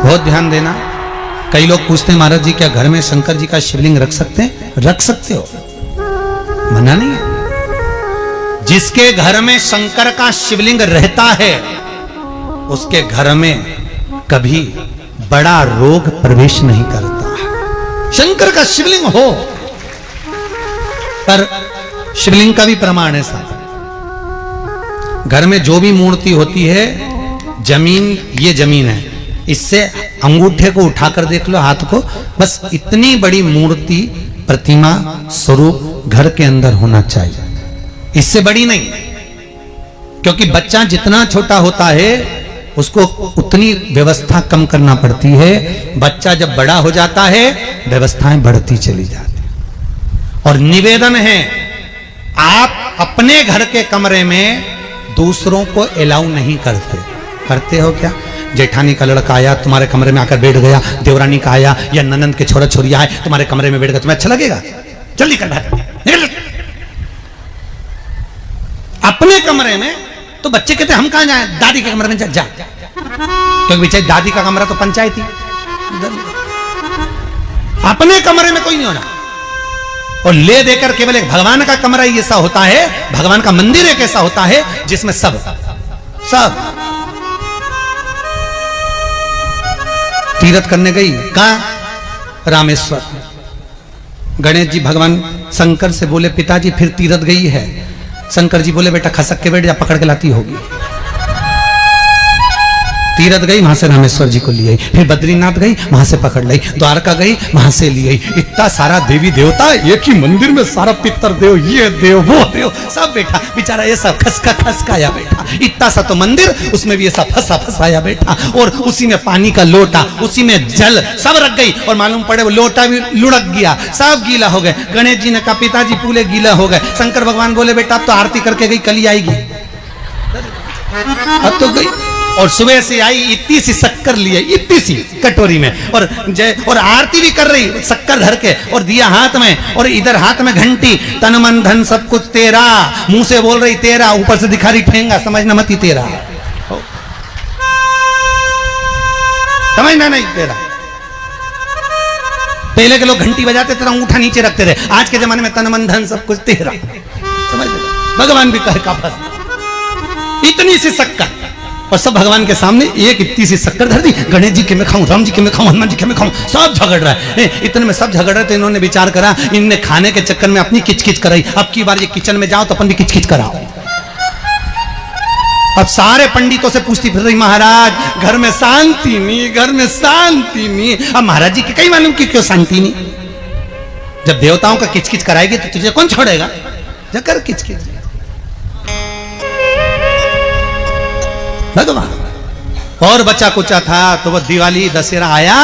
बहुत ध्यान देना। कई लोग पूछते हैं महाराज जी क्या घर में शंकर जी का शिवलिंग रख सकते हैं? रख सकते हो, मना नहीं है। जिसके घर में शंकर का शिवलिंग रहता है उसके घर में कभी बड़ा रोग प्रवेश नहीं करता। शंकर का शिवलिंग हो, पर शिवलिंग का भी प्रमाण है साथ। घर में जो भी मूर्ति होती है, जमीन ये जमीन है, इससे अंगूठे को उठाकर देख लो, हाथ को, बस इतनी बड़ी मूर्ति प्रतिमा स्वरूप घर के अंदर होना चाहिए, इससे बड़ी नहीं। क्योंकि बच्चा जितना छोटा होता है उसको उतनी व्यवस्था कम करना पड़ती है। बच्चा जब बड़ा हो जाता है व्यवस्थाएं बढ़ती चली जाती। और निवेदन है, आप अपने घर के कमरे में दूसरों को अलाउ नहीं करते। करते हो क्या? जेठानी का लड़का आया तुम्हारे कमरे में आकर बैठ गया, देवरानी का आया या ननंद के छोरा छोरिया है तुम्हारे कमरे में बैठ गया, तुम्हें अच्छा लगेगा? जल्दी कर निकल। अपने कमरे में तो बच्चे कहते हम कहां जाएं? दादी के कमरे में जा। क्योंकि बेचारी दादी का कमरा तो पंचायती। अपने कमरे में कोई नहीं होना। और ले देकर केवल एक भगवान का कमरा ही ऐसा होता है, भगवान का मंदिर एक ऐसा होता है जिसमें सब तीर्थ करने गई। कहां? रामेश्वर। गणेश जी भगवान शंकर से बोले पिताजी फिर तीर्थ गई है। शंकर जी बोले बेटा खसक के बैठ जा, पकड़ के लाती होगी। तीर्थ गई, वहां से रामेश्वर जी को ले आई। फिर बद्रीनाथ गई, वहां से पकड़ लाई। द्वारका गई, वहां से ले आई। इतना सारा देवी देवता एक ही मंदिर में, सारा पितर देव, ये देव वो देव सब बैठा। बेचारा ये सब खसकाया बैठा। इतना सा तो मंदिर, उसमें भी ऐसा फंसाया बैठा। और उसी में पानी का लोटा, उसी में जल सब रख गई। और मालूम पड़े वो लोटा भी लुढ़क गया, सब गीला हो गए। गणेश जी ने कहा पिताजी पूरे गीला हो गए। शंकर भगवान बोले बेटा अब तो आरती करके गई, कल ही आएगी। अब तो गई। और सुबह से आई, इतनी सी शक्कर लिए, इतनी सी कटोरी में, और आरती भी कर रही शक्कर धर के, और दिया हाथ में, और इधर हाथ में घंटी, तन मन धन सब कुछ तेरा, मुंह से बोल रही तेरा, ऊपर से दिखा रही ठेंगा, समझना मत ही तेरा, समझना नहीं तेरा। पहले के लोग घंटी बजाते थे, अंगूठा नीचे रखते थे। आज के जमाने में तन मन धन सब कुछ तेरा, समझ लो। भगवान भी कहे का बस इतनी सी शक्कर, और सब भगवान के सामने एक इतनी सी शक्कर धर दी। गणेश जी के मैं खाऊं, राम जी के मैं खाऊं, हनुमान जी के मैं खाऊं, सब झगड़ रहा है। इतने में सब झगड़ रहे थे। इन्होंने विचार करा, इनने खाने के चक्कर में अपनी किचकिच कराई, अब की बार ये किचन में जाओ तो अपन भी किचकिच कराओ। अब सारे पंडितों से पूछती फिर रही महाराज घर में शांति नहीं, घर में शांति नहीं। अब महाराज जी के कई मालूम कि क्यों शांति नहीं। जब देवताओं का किचकिच कराएगी तो तुझे कौन छोड़ेगा? जकर किचकिच भगवान। और बचा कुचा था तो वो दिवाली दशहरा आया,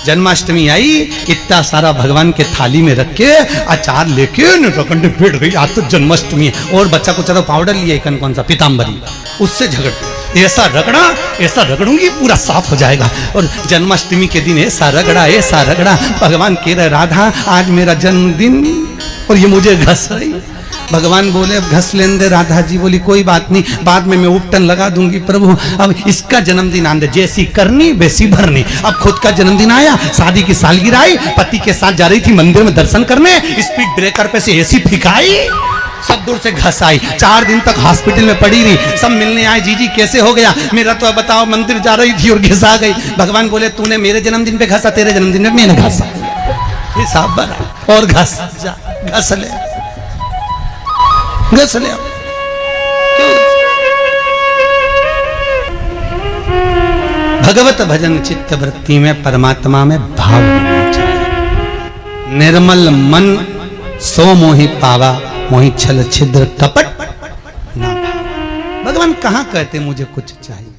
जन्माष्टमी आई, इतना सारा भगवान के थाली में रख के अचार लेके रखंडे बैठ गई। आज तो जन्माष्टमी है। और बच्चा कुचा तो पाउडर लिया कौन सा पीताम्बरी, उससे झगड़, ऐसा रगड़ूंगी पूरा साफ हो जाएगा। और जन्माष्टमी के दिन ऐसा रगड़ा भगवान कह रहे राधा आज मेरा जन्मदिन और ये मुझे घस रही। भगवान बोले अब घस लेने दे। राधा जी बोली कोई बात नहीं, बाद में मैं उपटन लगा दूंगी प्रभु, अब इसका जन्मदिन आने दे, जैसी करनी वैसी भरनी। अब खुद का जन्मदिन आया, शादी की सालगिरह आई, पति के साथ जा रही थी मंदिर में दर्शन करने, स्पीड ब्रेकर पे से एसी फिकाई, सब दूर से घस आई। 4 दिन तक हॉस्पिटल में पड़ी रही। सब मिलने आए, जीजी कैसे हो गया? मेरा तो बताओ मंदिर जा रही थी और घिसा गई। भगवान बोले तूने मेरे जन्मदिन पे घसा, तेरे जन्मदिन में मैंने घसा, हिसाब बना। और घस ले। भगवत भजन चित्त वृत्ति में परमात्मा में भाव होना चाहिए। निर्मल मन सो मोहि पावा, मोहि छल छिद्र कपट ना। भगवान कहां कहते मुझे कुछ चाहिए।